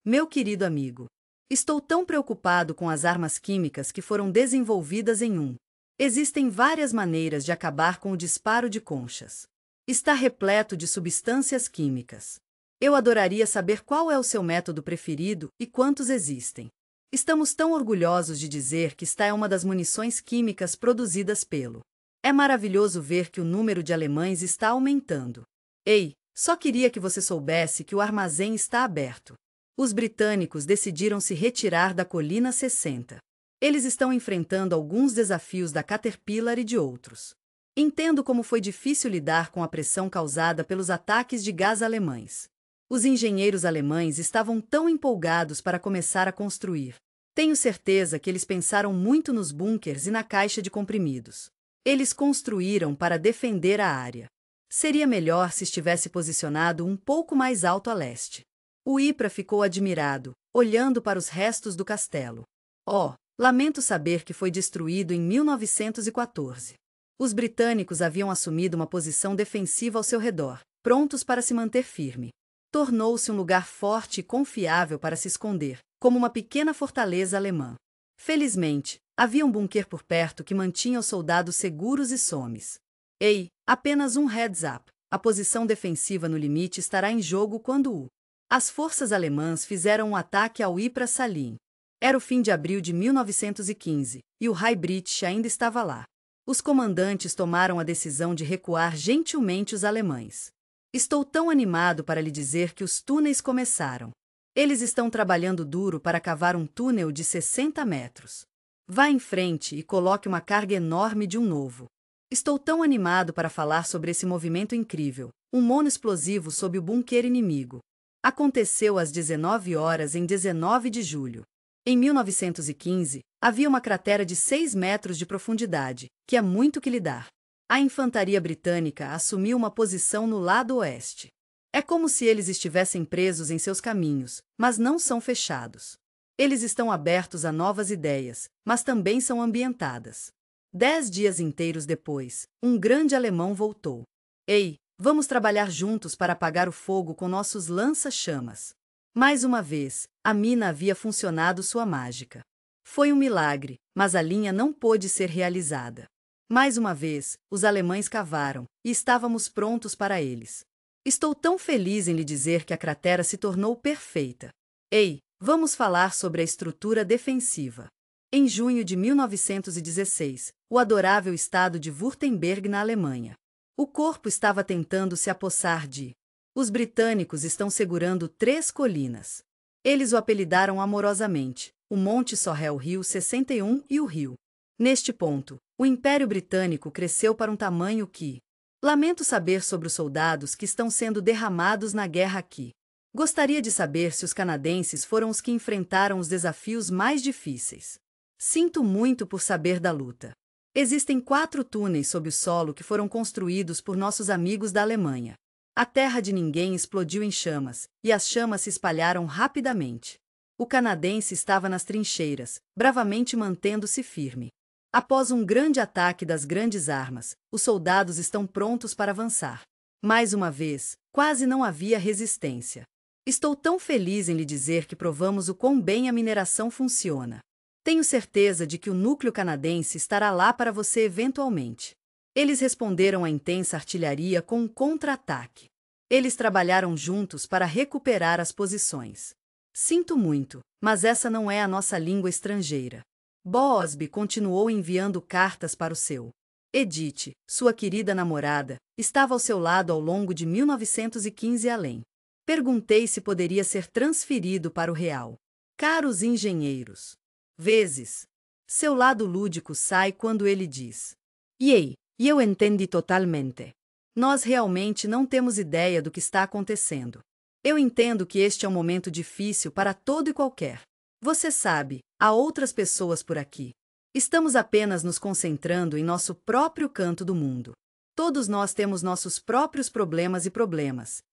Meu querido amigo. Estou tão preocupado com as armas químicas que foram desenvolvidas em um. Existem várias maneiras de acabar com o disparo de conchas. Está repleto de substâncias químicas. Eu adoraria saber qual é o seu método preferido e quantos existem. Estamos tão orgulhosos de dizer que esta é uma das munições químicas produzidas pelo. É maravilhoso ver que o número de alemães está aumentando. Ei, só queria que você soubesse que o armazém está aberto. Os britânicos decidiram se retirar da colina 60. Eles estão enfrentando alguns desafios da Caterpillar e de outros. Entendo como foi difícil lidar com a pressão causada pelos ataques de gás alemães. Os engenheiros alemães estavam tão empolgados para começar a construir. Tenho certeza que eles pensaram muito nos bunkers e na caixa de comprimidos. Eles construíram para defender a área. Seria melhor se estivesse posicionado um pouco mais alto a leste. O Ypres ficou admirado, olhando para os restos do castelo. Oh, lamento saber que foi destruído em 1914. Os britânicos haviam assumido uma posição defensiva ao seu redor, prontos para se manter firme. Tornou-se um lugar forte e confiável para se esconder, como uma pequena fortaleza alemã. Felizmente, havia um bunker por perto que mantinha os soldados seguros e somes. Ei, apenas um heads-up. A posição defensiva no limite estará em jogo quando as forças alemãs fizeram um ataque ao Ypres Saline. Era o fim de abril de 1915, e o High British ainda estava lá. Os comandantes tomaram a decisão de recuar gentilmente os alemães. Estou tão animado para lhe dizer que os túneis começaram. Eles estão trabalhando duro para cavar um túnel de 60 metros. Vá em frente e coloque uma carga enorme de um novo. Estou tão animado para falar sobre esse movimento incrível, um monoexplosivo sob o bunker inimigo. Aconteceu às 19 horas em 19 de julho. Em 1915, havia uma cratera de 6 metros de profundidade, que é muito que lidar. A infantaria britânica assumiu uma posição no lado oeste. É como se eles estivessem presos em seus caminhos, mas não são fechados. Eles estão abertos a novas ideias, mas também são ambientadas. 10 dias inteiros depois, um grande alemão voltou. Ei, vamos trabalhar juntos para apagar o fogo com nossos lança-chamas. Mais uma vez, a mina havia funcionado sua mágica. Foi um milagre, mas a linha não pôde ser realizada. Mais uma vez, os alemães cavaram, e estávamos prontos para eles. Estou tão feliz em lhe dizer que a cratera se tornou perfeita. Ei, vamos falar sobre a estrutura defensiva. Em junho de 1916, o adorável estado de Württemberg na Alemanha. O corpo estava tentando se apossar de. Os britânicos estão segurando 3 colinas. Eles o apelidaram amorosamente, o Monte Sorrel Rio 61 e o Rio. Neste ponto, o Império Britânico cresceu para um tamanho que... Lamento saber sobre os soldados que estão sendo derramados na guerra aqui. Gostaria de saber se os canadenses foram os que enfrentaram os desafios mais difíceis. Sinto muito por saber da luta. Existem 4 túneis sob o solo que foram construídos por nossos amigos da Alemanha. A terra de ninguém explodiu em chamas, e as chamas se espalharam rapidamente. O canadense estava nas trincheiras, bravamente mantendo-se firme. Após um grande ataque das grandes armas, os soldados estão prontos para avançar. Mais uma vez, quase não havia resistência. Estou tão feliz em lhe dizer que provamos o quão bem a mineração funciona. Tenho certeza de que o núcleo canadense estará lá para você eventualmente. Eles responderam à intensa artilharia com um contra-ataque. Eles trabalharam juntos para recuperar as posições. Sinto muito, mas essa não é a nossa língua estrangeira. Bosby continuou enviando cartas para o seu. Edith, sua querida namorada, estava ao seu lado ao longo de 1915 além. Perguntei se poderia ser transferido para o real. Caros engenheiros. Vezes. Seu lado lúdico sai quando ele diz. E eu entendi totalmente. Nós realmente não temos ideia do que está acontecendo. Eu entendo que este é um momento difícil para todo e qualquer. Você sabe, há outras pessoas por aqui. Estamos apenas nos concentrando em nosso próprio canto do mundo. Todos nós temos nossos próprios problemas,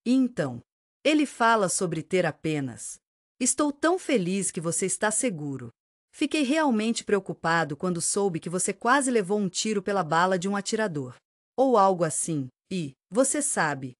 e então, ele fala sobre ter apenas. Estou tão feliz que você está seguro. Fiquei realmente preocupado quando soube que você quase levou um tiro pela bala de um atirador. Ou algo assim, e, você sabe,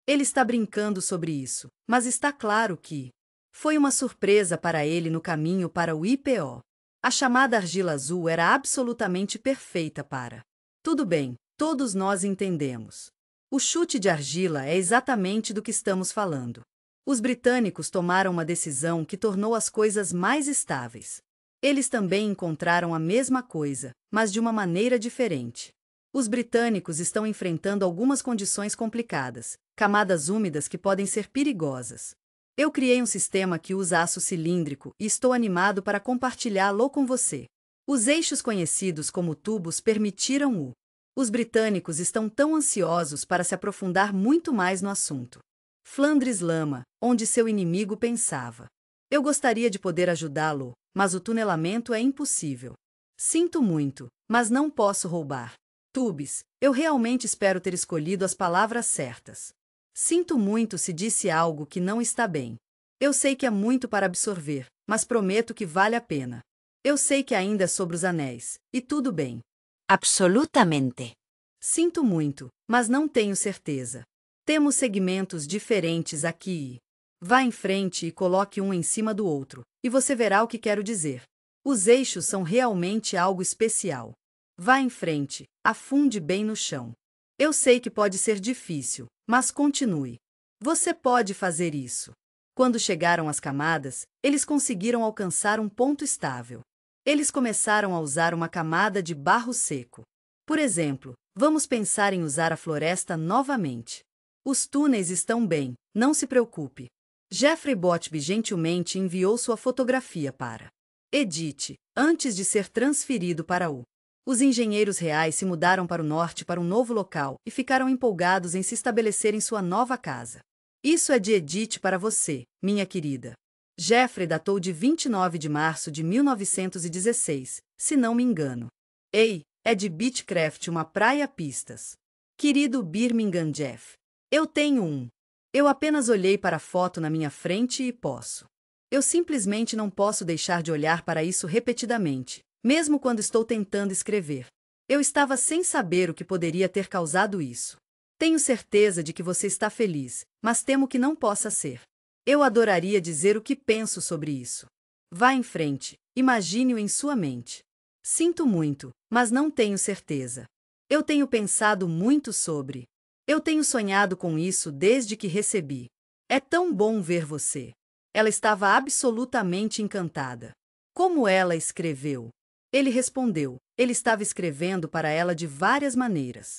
ele está brincando sobre isso, mas está claro que foi uma surpresa para ele no caminho para o IPO. A chamada argila azul era absolutamente perfeita para. Tudo bem, todos nós entendemos. O chute de argila é exatamente do que estamos falando. Os britânicos tomaram uma decisão que tornou as coisas mais estáveis. Eles também encontraram a mesma coisa, mas de uma maneira diferente. Os britânicos estão enfrentando algumas condições complicadas, camadas úmidas que podem ser perigosas. Eu criei um sistema que usa aço cilíndrico e estou animado para compartilhá-lo com você. Os eixos conhecidos como tubos permitiram. Os britânicos estão tão ansiosos para se aprofundar muito mais no assunto. Flandres Lama, onde seu inimigo pensava. Eu gostaria de poder ajudá-lo, mas o tunelamento é impossível. Sinto muito, mas não posso roubar. Tubes, eu realmente espero ter escolhido as palavras certas. Sinto muito se disse algo que não está bem. Eu sei que é muito para absorver, mas prometo que vale a pena. Eu sei que ainda é sobre os anéis, e tudo bem. Absolutamente. Sinto muito, mas não tenho certeza. Temos segmentos diferentes aqui. Vá em frente e coloque um em cima do outro, e você verá o que quero dizer. Os eixos são realmente algo especial. Vá em frente, afunde bem no chão. Eu sei que pode ser difícil, mas continue. Você pode fazer isso. Quando chegaram às camadas, eles conseguiram alcançar um ponto estável. Eles começaram a usar uma camada de barro seco. Por exemplo, vamos pensar em usar a floresta novamente. Os túneis estão bem, não se preocupe. Jeffrey Botby gentilmente enviou sua fotografia para Edith, antes de ser transferido para o. Os engenheiros reais se mudaram para o norte para um novo local e ficaram empolgados em se estabelecer em sua nova casa. Isso é de Edith para você, minha querida. Jeffrey datou de 29 de março de 1916, se não me engano. Ei, é de Beechcraft, uma praia-pistas. Querido Birmingham Jeff. Eu tenho um. Eu apenas olhei para a foto na minha frente e posso. Eu simplesmente não posso deixar de olhar para isso repetidamente, mesmo quando estou tentando escrever. Eu estava sem saber o que poderia ter causado isso. Tenho certeza de que você está feliz, mas temo que não possa ser. Eu adoraria dizer o que penso sobre isso. Vá em frente, imagine-o em sua mente. Sinto muito, mas não tenho certeza. Eu tenho pensado muito sobre. Eu tenho sonhado com isso desde que recebi. É tão bom ver você. Ela estava absolutamente encantada. Como ela escreveu? Ele respondeu, ele estava escrevendo para ela de várias maneiras.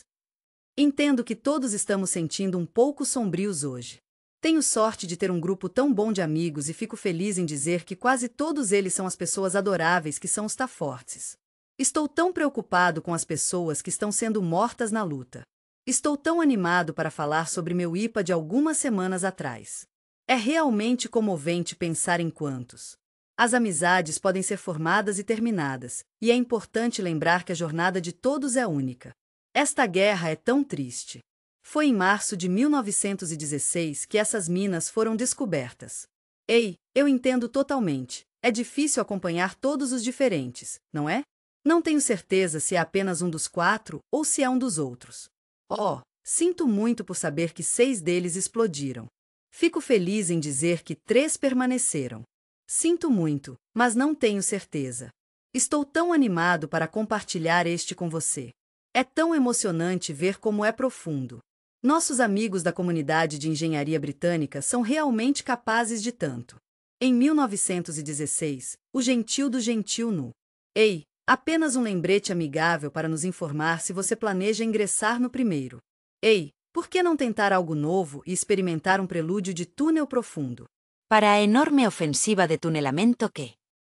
Entendo que todos estamos sentindo um pouco sombrios hoje. Tenho sorte de ter um grupo tão bom de amigos e fico feliz em dizer que quase todos eles são as pessoas adoráveis que são os Tafortes. Estou tão preocupado com as pessoas que estão sendo mortas na luta. Estou tão animado para falar sobre meu IPA de algumas semanas atrás. É realmente comovente pensar em quantos. As amizades podem ser formadas e terminadas, e é importante lembrar que a jornada de todos é única. Esta guerra é tão triste. Foi em março de 1916 que essas minas foram descobertas. Ei, eu entendo totalmente. É difícil acompanhar todos os diferentes, não é? Não tenho certeza se é apenas um dos 4 ou se é um dos outros. Oh, sinto muito por saber que 6 deles explodiram. Fico feliz em dizer que 3 permaneceram. Sinto muito, mas não tenho certeza. Estou tão animado para compartilhar este com você. É tão emocionante ver como é profundo. Nossos amigos da comunidade de engenharia britânica são realmente capazes de tanto. Em 1916, o gentil do gentil no. Ei, apenas um lembrete amigável para nos informar se você planeja ingressar no primeiro. Ei, por que não tentar algo novo e experimentar um prelúdio de túnel profundo? Para a enorme ofensiva de tunelamento que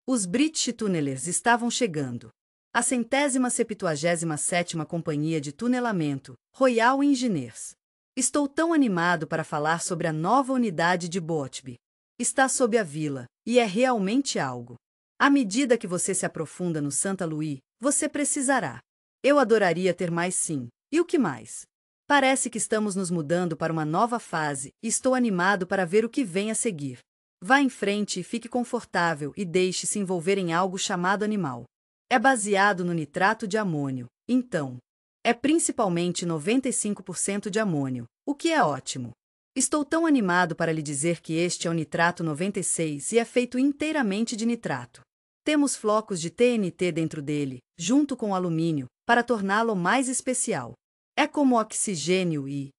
Os British Tunnelers estavam chegando. A 177ª Companhia de Tunelamento, Royal Engineers. Estou tão animado para falar sobre a nova unidade de Botby. Está sob a vila, e é realmente algo. À medida que você se aprofunda no Santa Louis, você precisará. Eu adoraria ter mais sim. E o que mais? Parece que estamos nos mudando para uma nova fase e estou animado para ver o que vem a seguir. Vá em frente e fique confortável e deixe-se envolver em algo chamado animal. É baseado no nitrato de amônio, então. É principalmente 95% de amônio, o que é ótimo. Estou tão animado para lhe dizer que este é o nitrato 96 e é feito inteiramente de nitrato. Temos flocos de TNT dentro dele, junto com alumínio, para torná-lo mais especial. É como oxigênio e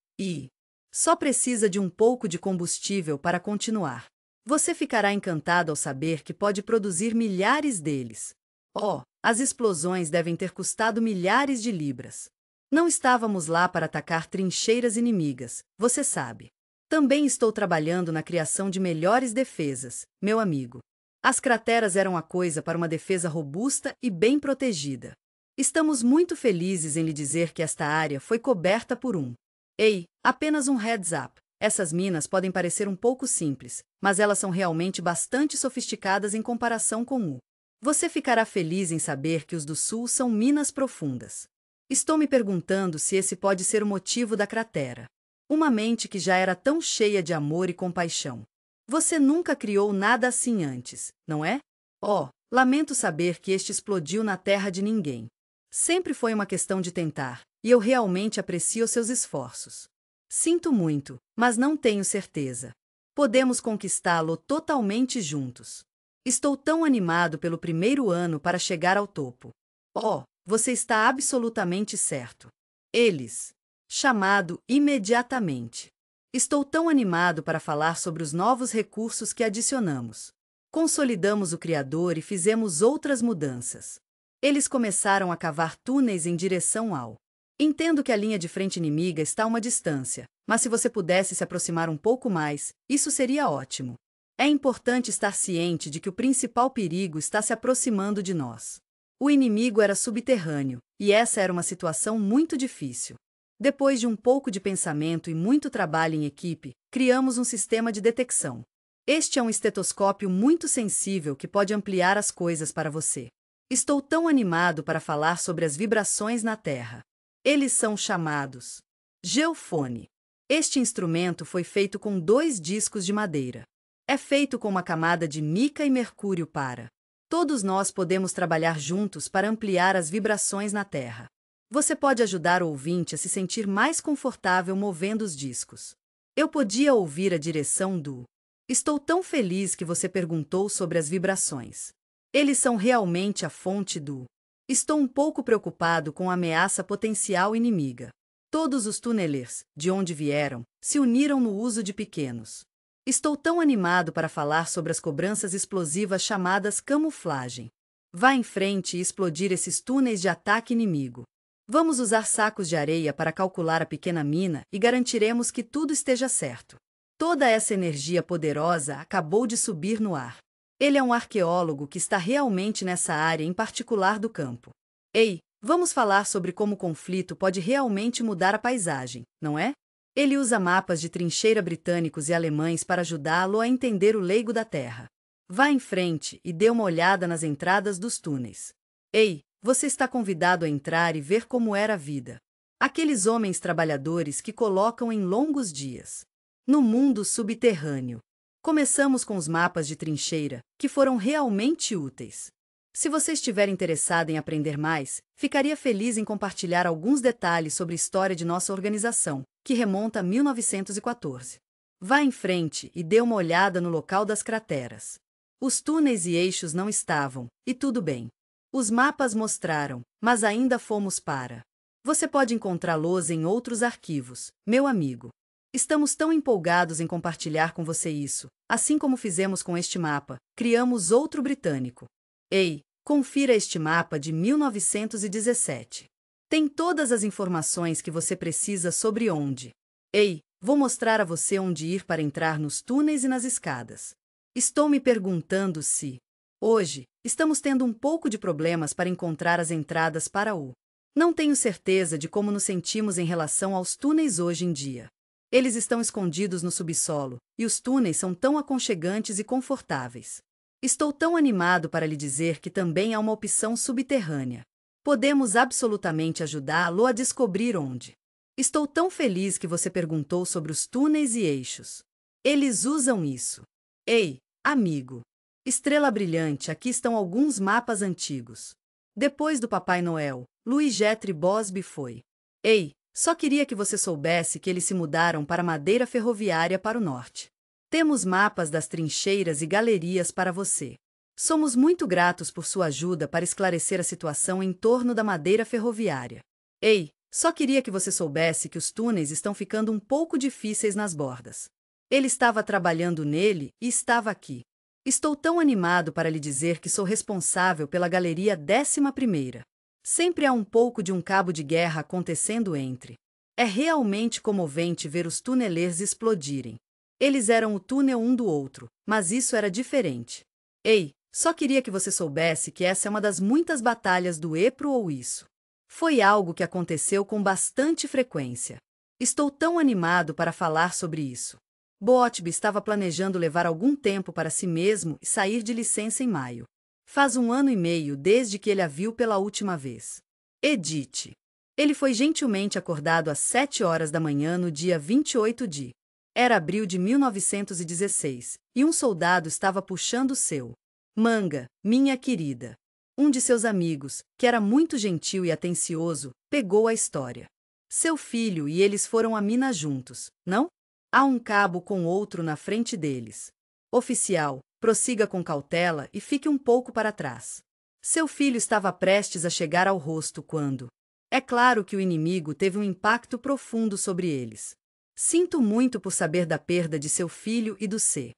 só precisa de um pouco de combustível para continuar. Você ficará encantado ao saber que pode produzir milhares deles. Oh, as explosões devem ter custado milhares de libras. Não estávamos lá para atacar trincheiras inimigas, você sabe. Também estou trabalhando na criação de melhores defesas, meu amigo. As crateras eram a coisa para uma defesa robusta e bem protegida. Estamos muito felizes em lhe dizer que esta área foi coberta por um. Ei, apenas um heads up. Essas minas podem parecer um pouco simples, mas elas são realmente bastante sofisticadas em comparação com o. Você ficará feliz em saber que os do sul são minas profundas. Estou me perguntando se esse pode ser o motivo da cratera. Uma mente que já era tão cheia de amor e compaixão. Você nunca criou nada assim antes, não é? Oh, lamento saber que este explodiu na terra de ninguém. Sempre foi uma questão de tentar, e eu realmente aprecio seus esforços. Sinto muito, mas não tenho certeza. Podemos conquistá-lo totalmente juntos. Estou tão animado pelo primeiro ano para chegar ao topo. Oh, você está absolutamente certo. Eles. Chamado imediatamente. Estou tão animado para falar sobre os novos recursos que adicionamos. Consolidamos o Criador e fizemos outras mudanças. Eles começaram a cavar túneis em direção ao. Entendo que a linha de frente inimiga está a uma distância, mas se você pudesse se aproximar um pouco mais, isso seria ótimo. É importante estar ciente de que o principal perigo está se aproximando de nós. O inimigo era subterrâneo, e essa era uma situação muito difícil. Depois de um pouco de pensamento e muito trabalho em equipe, criamos um sistema de detecção. Este é um estetoscópio muito sensível que pode ampliar as coisas para você. Estou tão animado para falar sobre as vibrações na Terra. Eles são chamados geofone. Este instrumento foi feito com 2 discos de madeira. É feito com uma camada de mica e mercúrio para. Todos nós podemos trabalhar juntos para ampliar as vibrações na Terra. Você pode ajudar o ouvinte a se sentir mais confortável movendo os discos. Eu podia ouvir a direção do. Estou tão feliz que você perguntou sobre as vibrações. Eles são realmente a fonte do. Estou um pouco preocupado com a ameaça potencial inimiga. Todos os tunelers, de onde vieram, se uniram no uso de pequenos. Estou tão animado para falar sobre as cobranças explosivas chamadas camuflagem. Vá em frente e explodir esses túneis de ataque inimigo. Vamos usar sacos de areia para calcular a pequena mina e garantiremos que tudo esteja certo. Toda essa energia poderosa acabou de subir no ar. Ele é um arqueólogo que está realmente nessa área em particular do campo. Ei, vamos falar sobre como o conflito pode realmente mudar a paisagem, não é? Ele usa mapas de trincheira britânicos e alemães para ajudá-lo a entender o leigo da terra. Vá em frente e dê uma olhada nas entradas dos túneis. Ei, você está convidado a entrar e ver como era a vida. Aqueles homens trabalhadores que colocam em longos dias. No mundo subterrâneo. Começamos com os mapas de trincheira, que foram realmente úteis. Se você estiver interessado em aprender mais, ficaria feliz em compartilhar alguns detalhes sobre a história de nossa organização, que remonta a 1914. Vá em frente e dê uma olhada no local das crateras. Os túneis e eixos não estavam, e tudo bem. Os mapas mostraram, mas ainda fomos para. Você pode encontrá-los em outros arquivos, meu amigo. Estamos tão empolgados em compartilhar com você isso. Assim como fizemos com este mapa, criamos outro britânico. Ei, confira este mapa de 1917. Tem todas as informações que você precisa sobre onde. Ei, vou mostrar a você onde ir para entrar nos túneis e nas escadas. Estou me perguntando se. Hoje, estamos tendo um pouco de problemas para encontrar as entradas para o. Não tenho certeza de como nos sentimos em relação aos túneis hoje em dia. Eles estão escondidos no subsolo, e os túneis são tão aconchegantes e confortáveis. Estou tão animado para lhe dizer que também há uma opção subterrânea. Podemos absolutamente ajudá-lo a descobrir onde. Estou tão feliz que você perguntou sobre os túneis e eixos. Eles usam isso. Ei, amigo. Estrela brilhante, aqui estão alguns mapas antigos. Depois do Papai Noel, Louis Getry Bosby foi. Ei, só queria que você soubesse que eles se mudaram para a madeira ferroviária para o norte. Temos mapas das trincheiras e galerias para você. Somos muito gratos por sua ajuda para esclarecer a situação em torno da madeira ferroviária. Ei, só queria que você soubesse que os túneis estão ficando um pouco difíceis nas bordas. Ele estava trabalhando nele e estava aqui. Estou tão animado para lhe dizer que sou responsável pela galeria 11ª. Sempre há um pouco de um cabo de guerra acontecendo entre. É realmente comovente ver os tunelês explodirem. Eles eram o túnel um do outro, mas isso era diferente. Ei, só queria que você soubesse que essa é uma das muitas batalhas do Epro ou isso. Foi algo que aconteceu com bastante frequência. Estou tão animado para falar sobre isso. Botby estava planejando levar algum tempo para si mesmo e sair de licença em maio. Faz 1 ano e meio desde que ele a viu pela última vez. Edith. Ele foi gentilmente acordado às 7 horas da manhã no dia 28 de... Era abril de 1916, e um soldado estava puxando seu manga, minha querida. Um de seus amigos, que era muito gentil e atencioso, pegou a história. Seu filho e eles foram a Minas juntos, não? Há um cabo com outro na frente deles. Oficial, prossiga com cautela e fique um pouco para trás. Seu filho estava prestes a chegar ao rosto quando... É claro que o inimigo teve um impacto profundo sobre eles. Sinto muito por saber da perda de seu filho e do Sr.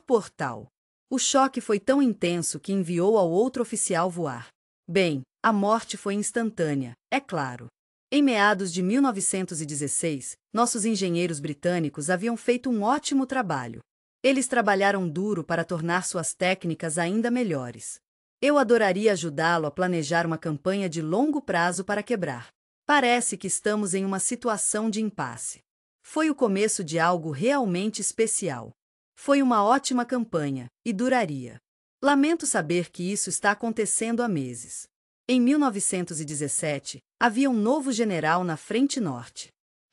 Portal. O choque foi tão intenso que enviou ao outro oficial voar. Bem, a morte foi instantânea, é claro. Em meados de 1916, nossos engenheiros britânicos haviam feito um ótimo trabalho. Eles trabalharam duro para tornar suas técnicas ainda melhores. Eu adoraria ajudá-lo a planejar uma campanha de longo prazo para quebrar. Parece que estamos em uma situação de impasse. Foi o começo de algo realmente especial. Foi uma ótima campanha, e duraria. Lamento saber que isso está acontecendo há meses. Em 1917, havia um novo general na Frente Norte.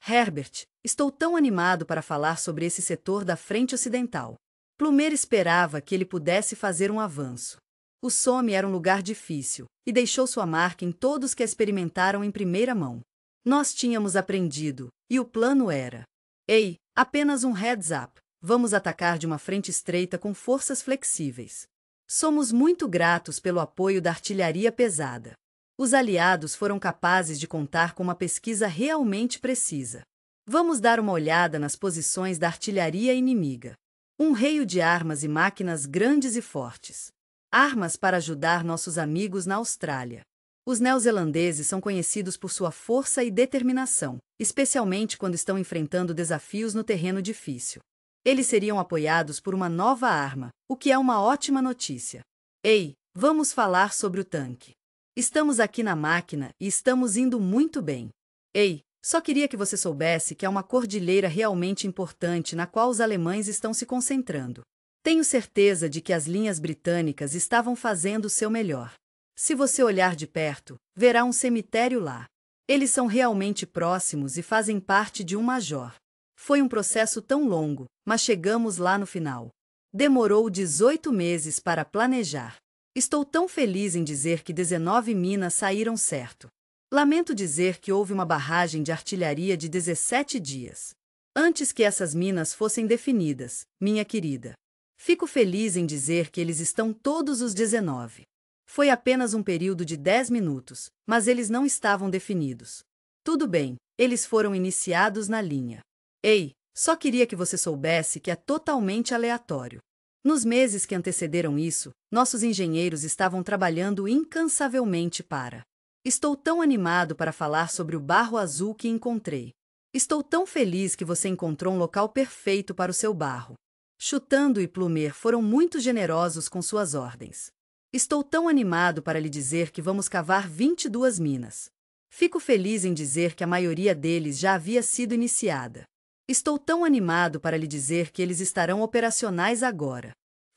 Herbert, estou tão animado para falar sobre esse setor da Frente Ocidental. Plumer esperava que ele pudesse fazer um avanço. O Somme era um lugar difícil, e deixou sua marca em todos que a experimentaram em primeira mão. Nós tínhamos aprendido, e o plano era... Ei, apenas um heads-up, vamos atacar de uma frente estreita com forças flexíveis. Somos muito gratos pelo apoio da artilharia pesada. Os aliados foram capazes de contar com uma pesquisa realmente precisa. Vamos dar uma olhada nas posições da artilharia inimiga. Um reio de armas e máquinas grandes e fortes. Armas para ajudar nossos amigos na Austrália. Os neozelandeses são conhecidos por sua força e determinação, especialmente quando estão enfrentando desafios no terreno difícil. Eles seriam apoiados por uma nova arma, o que é uma ótima notícia. Ei, vamos falar sobre o tanque. Estamos aqui na máquina e estamos indo muito bem. Ei, só queria que você soubesse que há uma cordilheira realmente importante na qual os alemães estão se concentrando. Tenho certeza de que as linhas britânicas estavam fazendo o seu melhor. Se você olhar de perto, verá um cemitério lá. Eles são realmente próximos e fazem parte de um major. Foi um processo tão longo, mas chegamos lá no final. Demorou 18 meses para planejar. Estou tão feliz em dizer que 19 minas saíram certo. Lamento dizer que houve uma barragem de artilharia de 17 dias. Antes que essas minas fossem definidas, minha querida. Fico feliz em dizer que eles estão todos os 19. Foi apenas um período de 10 minutos, mas eles não estavam definidos. Tudo bem, eles foram iniciados na linha. Ei, só queria que você soubesse que é totalmente aleatório. Nos meses que antecederam isso, nossos engenheiros estavam trabalhando incansavelmente para... Estou tão animado para falar sobre o barro azul que encontrei. Estou tão feliz que você encontrou um local perfeito para o seu barro. Chutando e Plumer foram muito generosos com suas ordens. Estou tão animado para lhe dizer que vamos cavar 22 minas. Fico feliz em dizer que a maioria deles já havia sido iniciada. Estou tão animado para lhe dizer que eles estarão operacionais agora.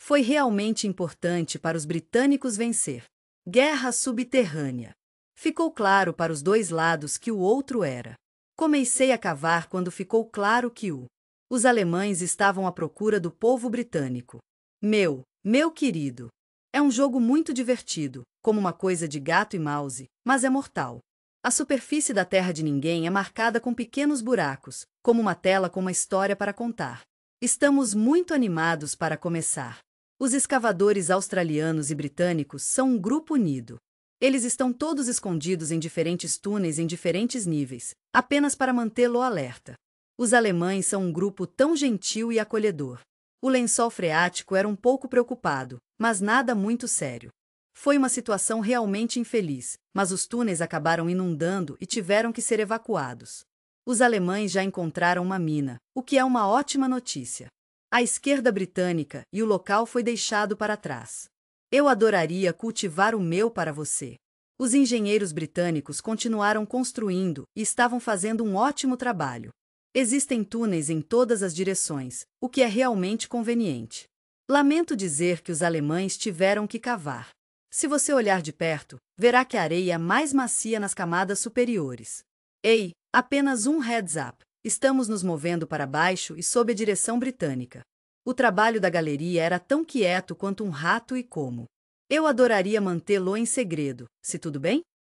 Foi realmente importante para os britânicos vencer. Guerra subterrânea. Ficou claro para os dois lados que o outro era. Comecei a cavar quando ficou claro que os alemães estavam à procura do povo britânico. Meu querido. É um jogo muito divertido, como uma coisa de gato e mouse, mas é mortal. A superfície da terra de ninguém é marcada com pequenos buracos, como uma tela com uma história para contar. Estamos muito animados para começar. Os escavadores australianos e britânicos são um grupo unido. Eles estão todos escondidos em diferentes túneis em diferentes níveis, apenas para mantê-lo alerta. Os alemães são um grupo tão gentil e acolhedor. O lençol freático era um pouco preocupado, mas nada muito sério. Foi uma situação realmente infeliz, mas os túneis acabaram inundando e tiveram que ser evacuados. Os alemães já encontraram uma mina, o que é uma ótima notícia. A esquerda britânica e o local foi deixado para trás. Eu adoraria cultivar o meu para você. Os engenheiros britânicos continuaram construindo e estavam fazendo um ótimo trabalho. Existem túneis em todas as direções, o que é realmente conveniente. Lamento dizer que os alemães tiveram que cavar. Se você olhar de perto, verá que a areia é mais macia nas camadas superiores. Ei, apenas um heads up. Estamos nos movendo para baixo e sob a direção britânica. O trabalho da galeria era tão quieto quanto um rato e como. Eu adoraria mantê-lo em segredo, se tudo bem?